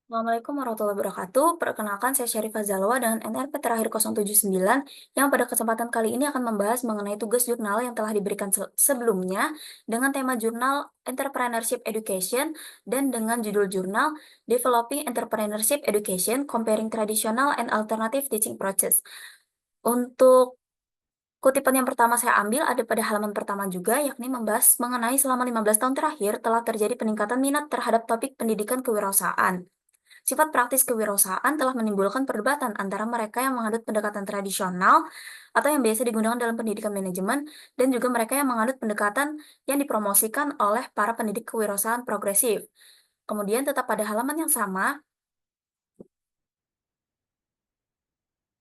Assalamualaikum warahmatullahi wabarakatuh. Perkenalkan, saya Syarifah Zalwa dengan NRP terakhir 079 yang pada kesempatan kali ini akan membahas mengenai tugas jurnal yang telah diberikan sebelumnya dengan tema jurnal Entrepreneurship Education dan dengan judul jurnal Developing Entrepreneurship Education, Comparing Traditional and Alternative Teaching Approaches. Untuk kutipan yang pertama saya ambil ada pada halaman pertama juga, yakni membahas mengenai selama 15 tahun terakhir telah terjadi peningkatan minat terhadap topik pendidikan kewirausahaan. Sifat praktis kewirausahaan telah menimbulkan perdebatan antara mereka yang menganut pendekatan tradisional atau yang biasa digunakan dalam pendidikan manajemen dan juga mereka yang menganut pendekatan yang dipromosikan oleh para pendidik kewirausahaan progresif. Kemudian tetap pada halaman yang sama,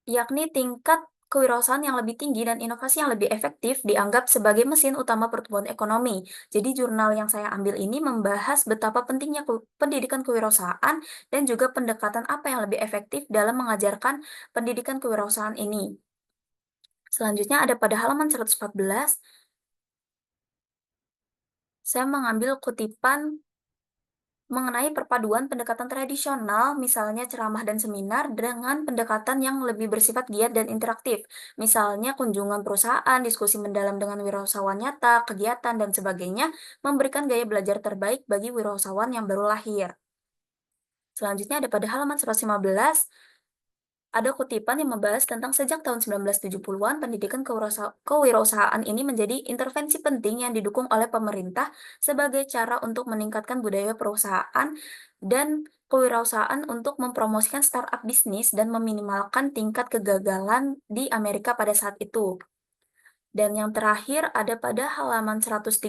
yakni tingkat kewirausahaan yang lebih tinggi dan inovasi yang lebih efektif dianggap sebagai mesin utama pertumbuhan ekonomi. Jadi jurnal yang saya ambil ini membahas betapa pentingnya pendidikan kewirausahaan dan juga pendekatan apa yang lebih efektif dalam mengajarkan pendidikan kewirausahaan ini. Selanjutnya ada pada halaman 114, saya mengambil kutipan mengenai perpaduan pendekatan tradisional, misalnya ceramah dan seminar, dengan pendekatan yang lebih bersifat giat dan interaktif, misalnya kunjungan perusahaan, diskusi mendalam dengan wirausahawan nyata, kegiatan, dan sebagainya, memberikan gaya belajar terbaik bagi wirausahawan yang baru lahir. Selanjutnya ada pada halaman 115, ada kutipan yang membahas tentang sejak tahun 1970-an, pendidikan kewirausahaan ini menjadi intervensi penting yang didukung oleh pemerintah sebagai cara untuk meningkatkan budaya perusahaan dan kewirausahaan untuk mempromosikan startup bisnis dan meminimalkan tingkat kegagalan di Amerika pada saat itu. Dan yang terakhir ada pada halaman 135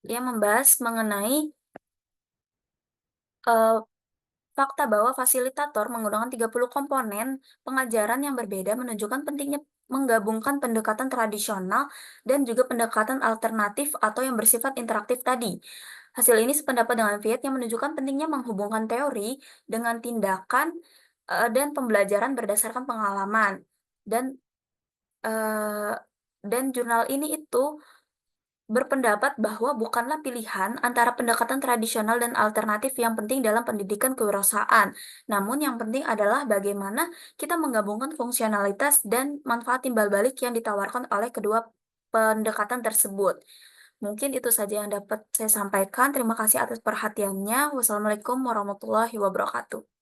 yang membahas mengenai eh, fakta bahwa fasilitator menggunakan 30 komponen pengajaran yang berbeda menunjukkan pentingnya menggabungkan pendekatan tradisional dan juga pendekatan alternatif atau yang bersifat interaktif tadi. Hasil ini sependapat dengan Viet yang menunjukkan pentingnya menghubungkan teori dengan tindakan dan pembelajaran berdasarkan pengalaman. Dan eh, jurnal ini itu berpendapat bahwa bukanlah pilihan antara pendekatan tradisional dan alternatif yang penting dalam pendidikan kewirausahaan. Namun yang penting adalah bagaimana kita menggabungkan fungsionalitas dan manfaat timbal balik yang ditawarkan oleh kedua pendekatan tersebut. Mungkin itu saja yang dapat saya sampaikan. Terima kasih atas perhatiannya. Wassalamualaikum warahmatullahi wabarakatuh.